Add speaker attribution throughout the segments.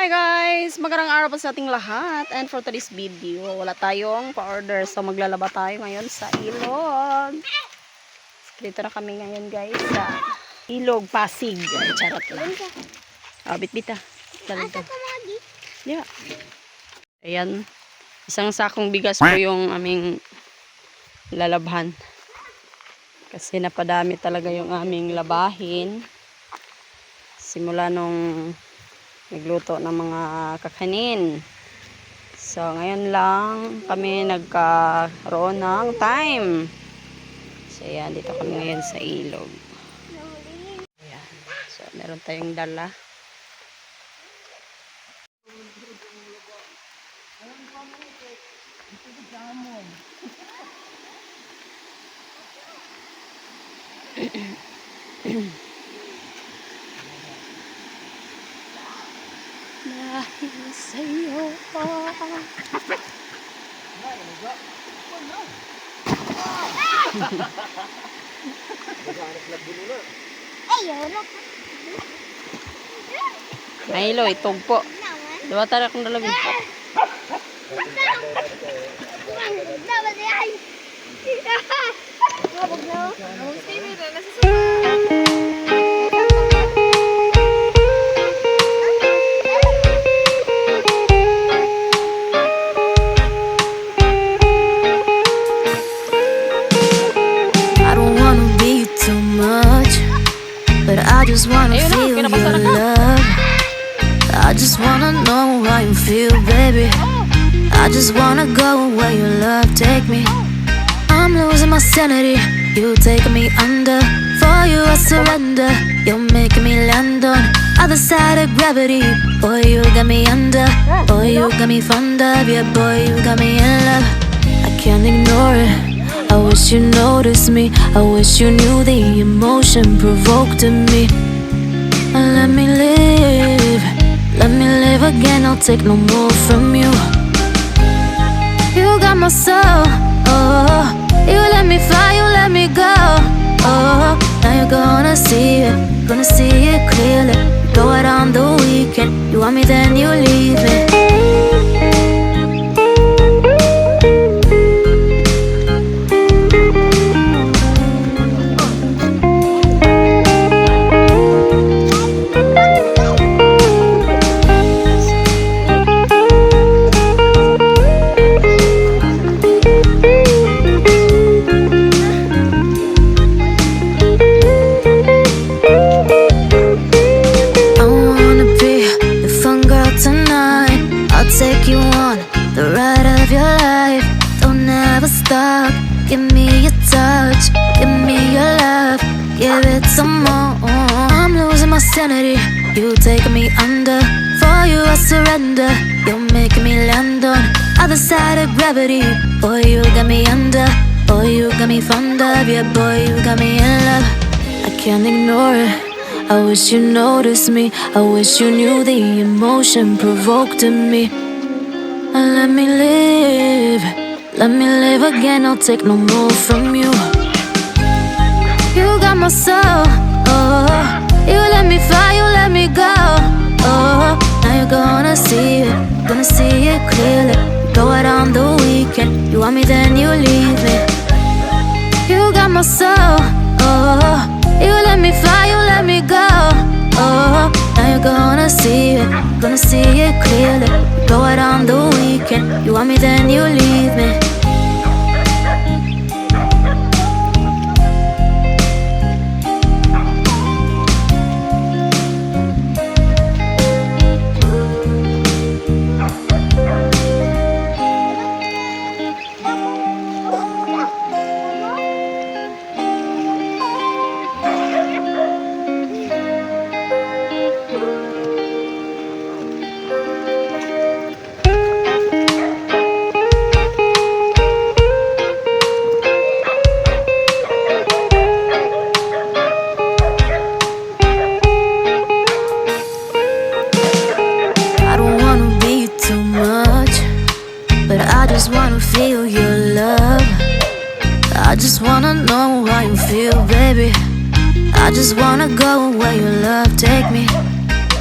Speaker 1: Hi guys! Magandang araw po sa ating lahat. And for today's video, wala tayong pa-order. So maglalaba tayo ngayon sa ilog. Dito na kami ngayon guys sa ilog Pasig. Ay, charot lang. Bit-bit ah. Yeah. Ayan. Isang sakong bigas po yung aming lalabhan. Kasi napadami talaga yung aming labahin. Simula nung nagluto ng mga kakanin. So, ngayon lang kami nagkaroon ng time. So, ayan. Dito kami ngayon sa ilog. Ayan. So, meron tayong dala. Dahil sa'yo Mahilo, itog po. Diba tayo akong dalabi?
Speaker 2: I just wanna feel your love. I just wanna know how you feel, baby. I just wanna go where your love take me. I'm losing my sanity, you taking me under. For you I surrender, you're making me land on other side of gravity. Boy, you got me under. Boy, you got me fond of. Yeah, boy, you got me in love. I can't ignore it. I wish you noticed me. I wish you knew the emotion provoked in me. Let me live again. I'll take no more from you. You got my soul. Oh, you let me fly, you let me go. Oh, now you're gonna see it clearly. Go out on the weekend. You want me, then you leave me. Take you on the ride of your life. Don't ever stop. Give me your touch, give me your love, give it some more. I'm losing my sanity, you taking me under. For you I surrender, you're making me land on other side of gravity. Boy, you got me under. Boy, you got me fond of. Yeah, boy, you got me in love. I can't ignore it. I wish you noticed me. I wish you knew the emotion provoked in me. Let me live again. I'll take no more from you. You got my soul. Oh, you let me fly, you let me go. Oh, now you're gonna see it clearly. Go out on the weekend. You want me, then you leave me. You got my soul. Oh, you let me fly, you let me go. Oh, now you're gonna see it clearly. Go out on the weekend. You want me, then you leave me. I just wanna feel your love. I just wanna know how you feel, baby. I just wanna go where your love take me.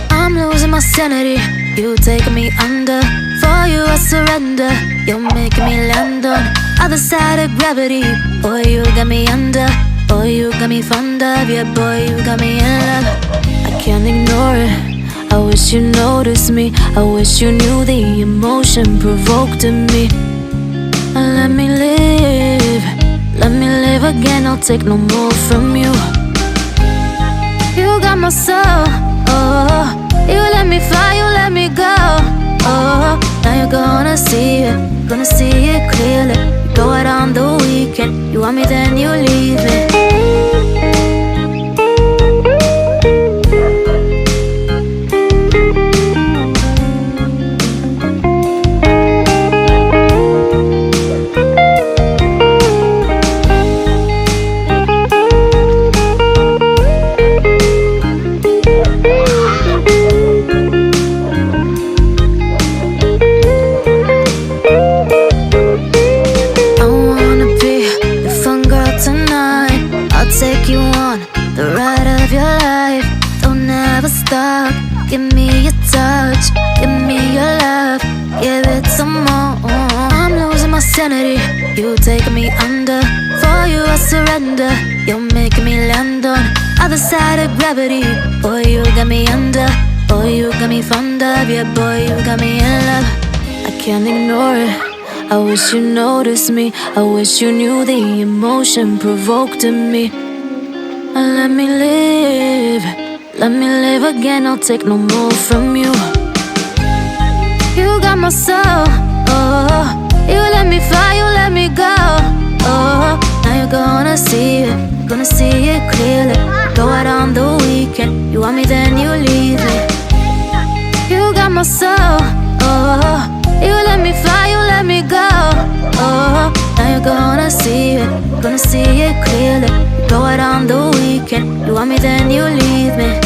Speaker 2: I'm losing my sanity, You take me under. For you I surrender. You're making me land on other side of gravity. Boy, you got me under. Boy, you got me fond of. Yeah, boy, you got me in love. I can't ignore it. I wish you noticed me. I wish you knew the emotion provoked in me. Let me live. Let me live again. I'll take no more from you. You got my soul. Oh, you let me fly. You let me go. Oh, now you're gonna see it. Gonna see it clearly. You go out on the weekend. You want me, then you leave me. Take you on the ride of your life. Don't ever stop. Give me your touch. Give me your love. Give it some more. I'm losing my sanity. You take me under. For you I surrender. You're making me land on other side of gravity. Boy, you got me under. Boy, you got me fond of. Yeah, boy, you got me in love. I can't ignore it. I wish you noticed me. I wish you knew the emotion provoked in me. Let me live. Let me live again. I'll take no more from you. You got my soul. Oh, you let me fly. You let me go. Oh, now you're gonna see it. Gonna see it clearly. Go out on the weekend. You want me, then you leave me. You got my soul. Oh, you let me fly, you let me go. Oh, now you're gonna see it. Gonna see it clearly. Go out on the weekend. You want me, then you leave me.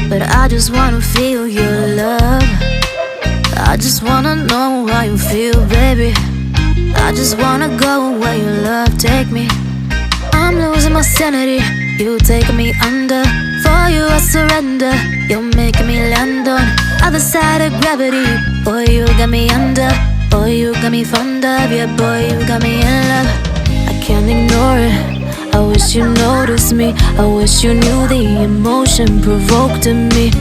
Speaker 2: But I just wanna feel your love. I just wanna know how you feel, baby. I just wanna go where your love take me. I'm losing my sanity. You take me under. For you I surrender. You're making me land on other side of gravity. Boy, you got me under. Boy, you got me fond of. Yeah, boy, you got me in love. I can't ignore it. I wish you noticed me. I wish you knew the emotion provoked in me.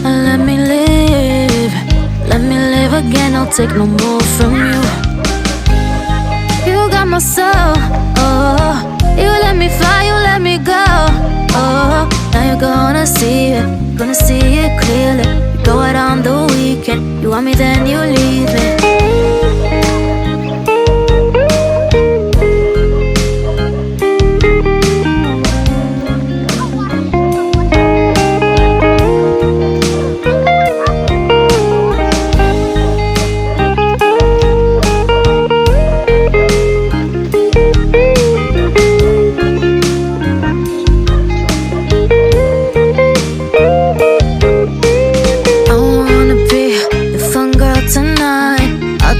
Speaker 2: Let me live. Let me live again. I'll take no more from you. You got my soul. Oh, you let me fly. You let me go. Oh, now you're gonna see it. Gonna see it clearly. You go out on the weekend. You want me, then you leave me.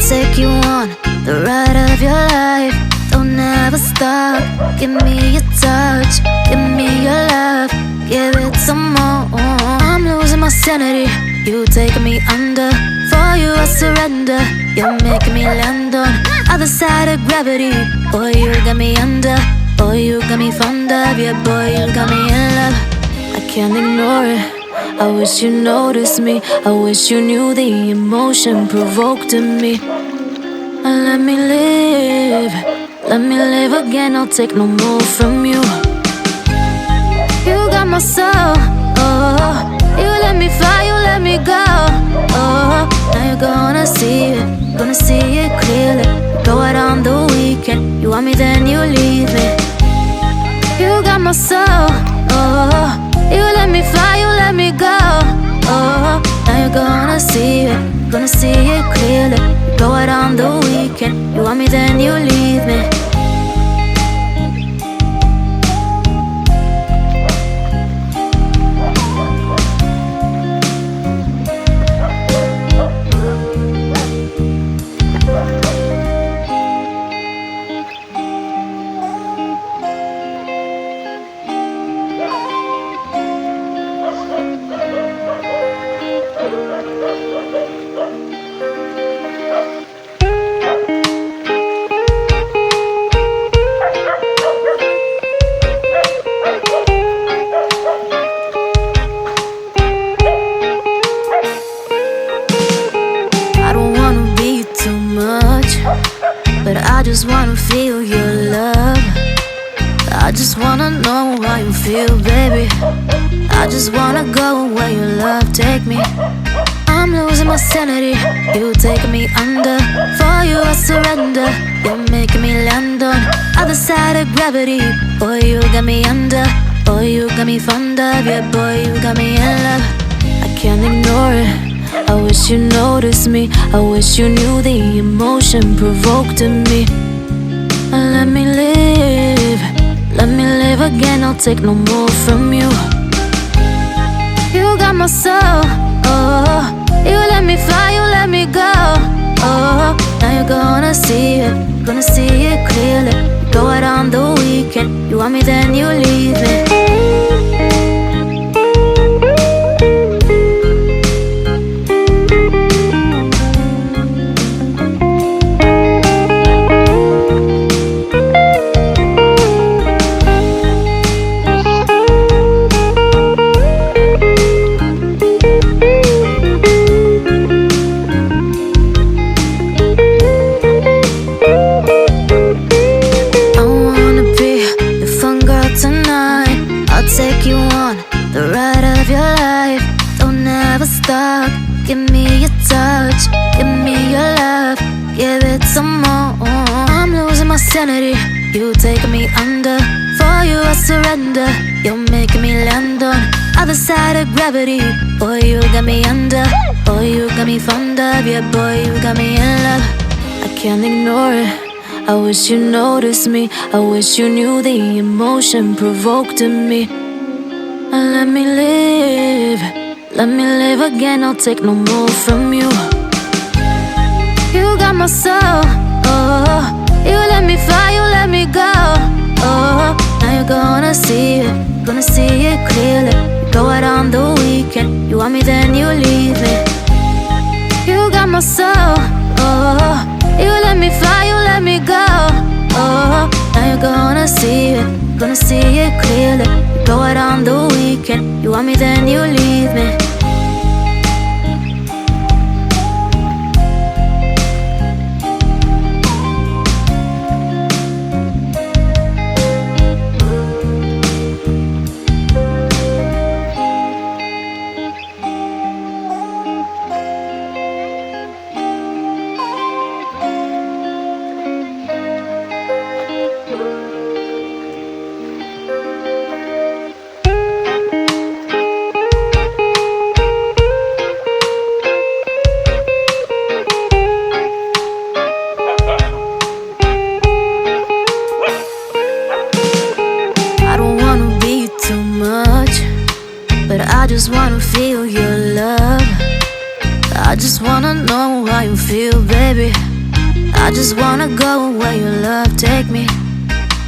Speaker 2: Take you on the ride of your life. Don't ever stop. Give me your touch. Give me your love. Give it some more. I'm losing my sanity. You take me under. For you I surrender. You're making me land on other side of gravity. Boy, you got me under. Boy, you got me fond of. Yeah, boy, you got me in love. I can't ignore it. I wish you noticed me. I wish you knew the emotion provoked in me. Let me live. Let me live again. I'll take no more from you. You got my soul. Oh, you let me fly. You let me go. Oh, now you're gonna see my soul. Oh, you let me fly, you let me go. Oh, now you're gonna see it clearly. Go out on the weekend, you want me then you leave me. I don't wanna be too much, but I just wanna feel your love. I just wanna know how you feel, baby. I just wanna go where your love take me. I'm losing my sanity, you taking me under. For you I surrender, you're making me land on other side of gravity. Boy, you got me under, boy, you got me fond of. Yeah, boy, you got me in love. I can't ignore it, I wish you noticed me. I wish you knew the emotion provoked in me. Let me live again, I'll take no more from you. You got my soul, oh, you let me fly, you let me go. Oh, now you're gonna see it clearly. Go out on the weekend, you want me then you leave me. Take you on the ride of your life. Don't ever stop. Give me your touch, give me your love, give it some more. I'm losing my sanity, you taking me under. For you I surrender, you're making me land on other side of gravity. Boy, you got me under, boy, you got me fond of. Yeah, boy, you got me in love. I can't ignore it, I wish you noticed me. I wish you knew the emotion provoked in me. Let me live again, I'll take no more from you. You got my soul, oh, you let me fly, you let me go. Oh, now you're gonna see it clearly. Go out on the weekend, you want me then you leave me. You got my soul, oh, you let me fly, you let me go. Oh, now you're gonna see it clearly. Go out on the weekend, you want me then you leave me. But I just wanna feel your love. I just wanna know how you feel, baby. I just wanna go where your love take me.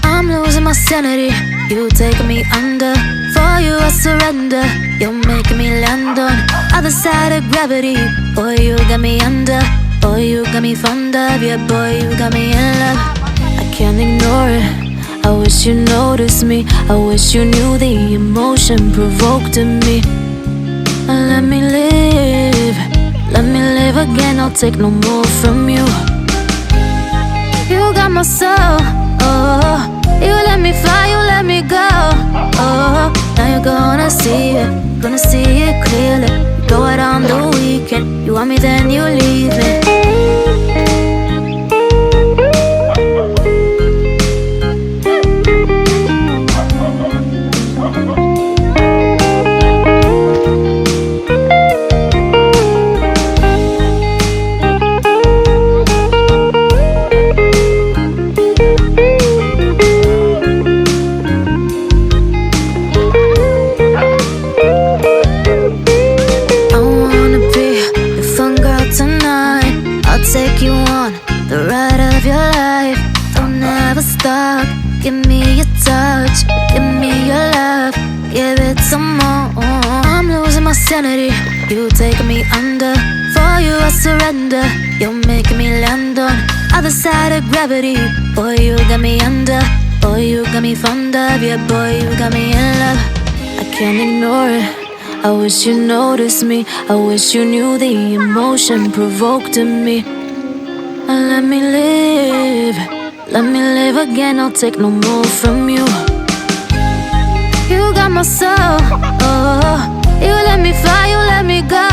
Speaker 2: I'm losing my sanity, you taking me under. For you I surrender, you're making me land on other side of gravity. Boy, you got me under, boy, you got me fond of. Yeah, boy, you got me in love. I can't ignore it, I wish you noticed me. I wish you knew the emotion provoked in me. Let me live again, I'll take no more from you. You got my soul, oh, you let me fly, you let me go. Oh, now you're gonna see it clearly. Go out on the weekend, you want me then you leave me. I'll take you on the ride of your life. Don't ever stop. Give me your touch, give me your love, give it some more. I'm losing my sanity. You taking me under. For you I surrender. You're making me land on other side of gravity. Boy, you got me under. Boy, you got me fond of. Yeah, boy, you got me in love. I can't ignore it. I wish you noticed me. I wish you knew the emotion provoked in me. Let me live. Let me live again. I'll take no more from you. You got my soul. Oh, you let me fly. You let me go.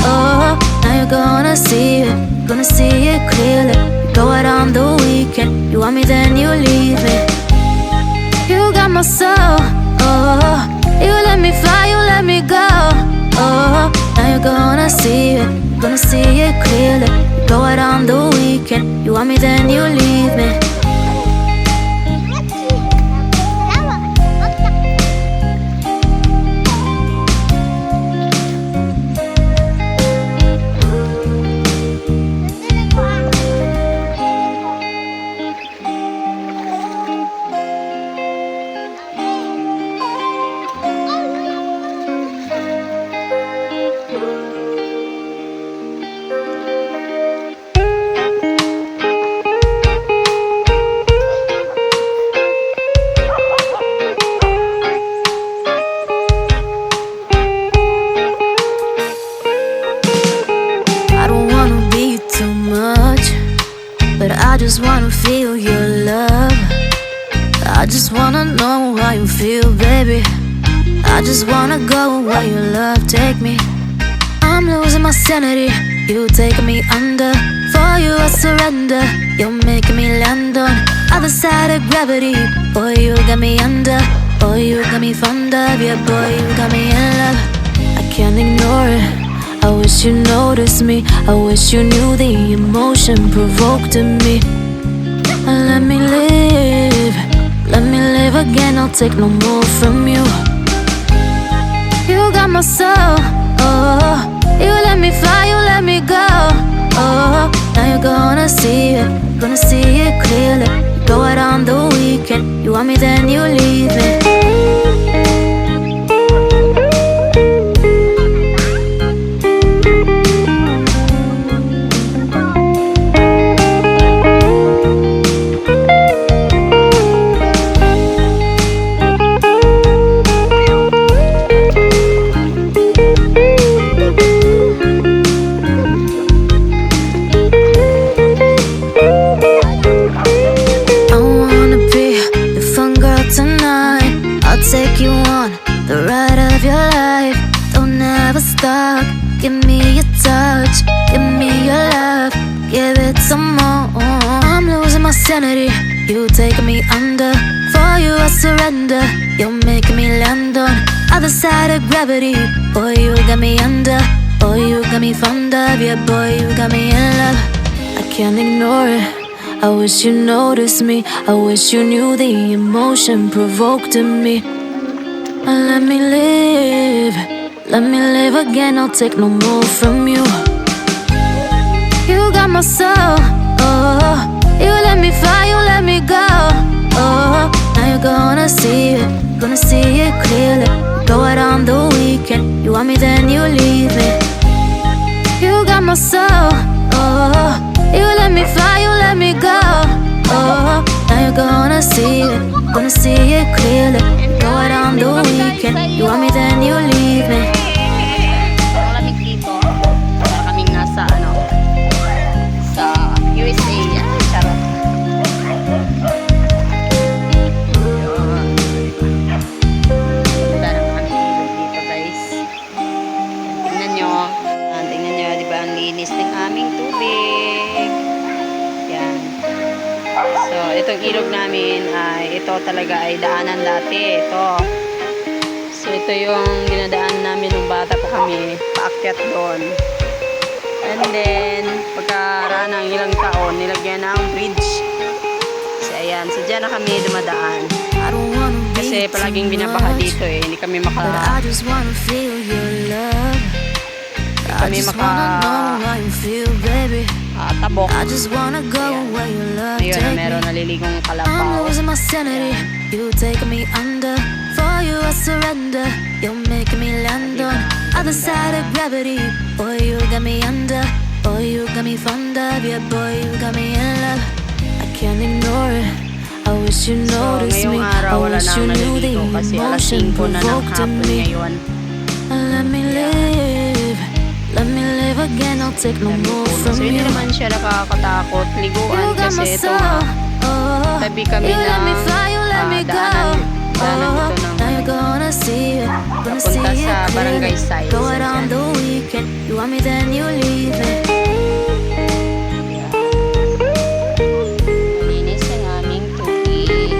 Speaker 2: Oh, now you're gonna see it. Gonna see it clearly. You go out on the weekend. You want me, then you leave me. You got my soul. Oh, you let me fly, you let me go. Oh, now you're gonna see it, gonna see it clearly. You go out on the weekend, you want me, then you leave me. But I just wanna feel your love. I just wanna know how you feel, baby. I just wanna go where your love take me. I'm losing my sanity. You taking me under. For you I surrender. You're making me land on other side of gravity. Boy, you got me under. Boy, you got me fond of. Yeah, boy, you got me in love. I can't ignore it. I wish you noticed me. I wish you knew the emotion provoked in me. Let me live. Let me live again. I'll take no more from you. You got my soul. Oh, you let me fly. You let me go. Oh, now you're gonna see it. Gonna see it clearly. You go out on the weekend. You want me, then you leave me. Take you on the ride of your life. Don't ever stop. Give me your touch, give me your love, give it some more. I'm losing my sanity. You taking me under. For you I surrender. You're making me land on other side of gravity. Boy, you got me under. Boy, you got me fond of. Yeah, boy, you got me in love. I can't ignore it. I wish you noticed me. I wish you knew the emotion provoked in me. Let me live. Let me live again. I'll take no more from you. You got my soul. Oh, you let me fly. You let me go. Oh, now you're gonna see it. Gonna see it clearly. Go out on the weekend. You want me, then you leave me. You got my soul. Oh, you let me fly, you let me go. Oh, now you're gonna see it. Gonna see it clearly. Go out on the weekend. You want me, then you leave me.
Speaker 1: Malamig dito. Para kaming nasa sa USA. Yan, charot. Ganda naman kami ilog dito, guys. Tingnan nyo. Tingnan nyo, di ba? Ang linis ng aming tubig. Yan. So, itong ilog namin ay ito talaga ay daanan dati. Ito. So, ito yung dinadaan namin nung bata pa kami. Paakyat doon. And then, pagkaraan ng ilang taon, nilagyan ng bridge. So, ayan. So, dyan na kami dumadaan. Kasi palaging binabaha dito eh. Hindi kami
Speaker 2: But I just wanna feel your love. I
Speaker 1: kami
Speaker 2: just wanna know how you feel, baby.
Speaker 1: tabok.
Speaker 2: I just wanna go where your love
Speaker 1: Ayun na,
Speaker 2: take
Speaker 1: meron
Speaker 2: me.
Speaker 1: naliligong
Speaker 2: I'm
Speaker 1: kalabaw.
Speaker 2: losing my sanity. You take me under. For you I surrender. You're making me land on other side of gravity. Boy, you got me under. Boy, you got me fond of. Yeah, boy, you got me in love. I can't ignore it. I wish you
Speaker 1: So,
Speaker 2: noticed me.
Speaker 1: ngayong
Speaker 2: I
Speaker 1: araw wala
Speaker 2: wish
Speaker 1: na
Speaker 2: you
Speaker 1: ang
Speaker 2: knew the
Speaker 1: naliligo kasi alas
Speaker 2: emotion
Speaker 1: 5 na ng
Speaker 2: provoked in
Speaker 1: hapon
Speaker 2: me.
Speaker 1: ngayon.
Speaker 2: Let me live. Let me live again. I'll take no more from
Speaker 1: So, hindi
Speaker 2: you.
Speaker 1: naman siya nakakatakot
Speaker 2: You
Speaker 1: liguan
Speaker 2: got my
Speaker 1: kasi ito
Speaker 2: soul.
Speaker 1: nga,
Speaker 2: Oh,
Speaker 1: tabi kami
Speaker 2: you let me
Speaker 1: ng
Speaker 2: fly, you let me go.
Speaker 1: daanan
Speaker 2: Oh,
Speaker 1: dito ng
Speaker 2: now you're gonna see it, gonna see
Speaker 1: papunta
Speaker 2: it
Speaker 1: sa barangay
Speaker 2: clearly.
Speaker 1: size.
Speaker 2: Go out on the weekend. You want me, then you leave me.
Speaker 1: Linis ang aming tubig.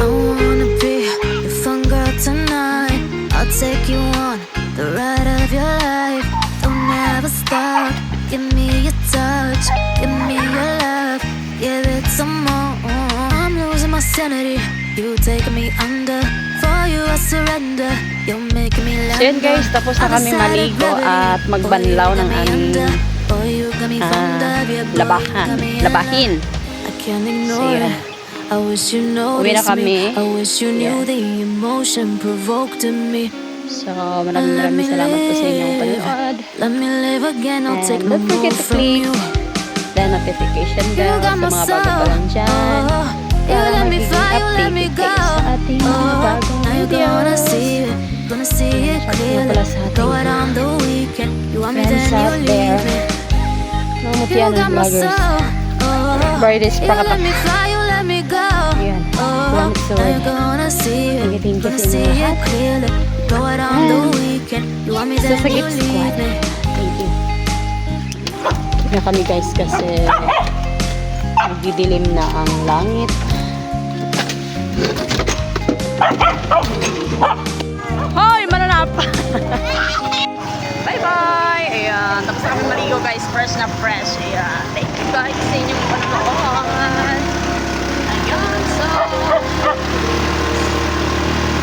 Speaker 2: I wanna be your fun girl tonight. I'll take you on the ride of your life. Don't ever stop. Give me your touch, give me your love, give it some more. I'm losing my sanity. You taking me under. For you I surrender. You're making me land.
Speaker 1: So yun guys, tapos na kami maligo at magbanlaw ng aming labahin.
Speaker 2: I can't ignore
Speaker 1: So, yun.
Speaker 2: it. I wish you
Speaker 1: Uwi na
Speaker 2: noticed me.
Speaker 1: kami.
Speaker 2: I wish you knew
Speaker 1: Yeah.
Speaker 2: the emotion provoked in me.
Speaker 1: So, maraming salamat po sa inyong panonood.
Speaker 2: Let me live again. I'll
Speaker 1: And
Speaker 2: take no
Speaker 1: don't
Speaker 2: more
Speaker 1: forget to
Speaker 2: from
Speaker 1: click
Speaker 2: you.
Speaker 1: the notification
Speaker 2: You
Speaker 1: bell
Speaker 2: got
Speaker 1: sa
Speaker 2: my
Speaker 1: mga
Speaker 2: soul.
Speaker 1: bago pa lang dyan.
Speaker 2: Oh, you
Speaker 1: Para
Speaker 2: let me
Speaker 1: magiging
Speaker 2: fly, you let me
Speaker 1: updated
Speaker 2: go.
Speaker 1: kayo sa ating
Speaker 2: Oh,
Speaker 1: bagong
Speaker 2: now you're gonna
Speaker 1: videos.
Speaker 2: see it, gonna see it
Speaker 1: Shout out
Speaker 2: clearly.
Speaker 1: pala sa ating
Speaker 2: Go out on the weekend. You want me,
Speaker 1: friends
Speaker 2: then you
Speaker 1: out there.
Speaker 2: leave me.
Speaker 1: Mga
Speaker 2: You
Speaker 1: mutiyan
Speaker 2: got
Speaker 1: ng
Speaker 2: my
Speaker 1: vloggers.
Speaker 2: soul. Oh,
Speaker 1: Birthdays
Speaker 2: you
Speaker 1: pa
Speaker 2: let me fly, you let me go.
Speaker 1: Ayan.
Speaker 2: Oh,
Speaker 1: Salamat sa
Speaker 2: now
Speaker 1: word.
Speaker 2: you're gonna see it,
Speaker 1: Thank you
Speaker 2: gonna
Speaker 1: sa
Speaker 2: see
Speaker 1: inyo
Speaker 2: it
Speaker 1: lahat.
Speaker 2: clearly. Go out on the weekend. You want me,
Speaker 1: Sa
Speaker 2: then you
Speaker 1: Sagip
Speaker 2: leave
Speaker 1: Squad.
Speaker 2: me.
Speaker 1: Thank you. Na kami guys kasi nagdidilim na ang langit. Hoy, mananap! Bye-bye! Ayan, tapos na kami maligo guys. Fresh na fresh. Ayan. Thank you guys sa inyong panonood. Ayan, so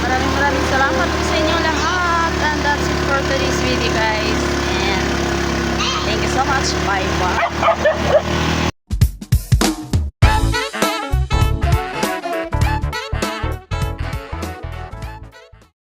Speaker 1: maraming salamat po sa inyong lahat. And that's it for today's video guys. And thank you so much. Bye-bye.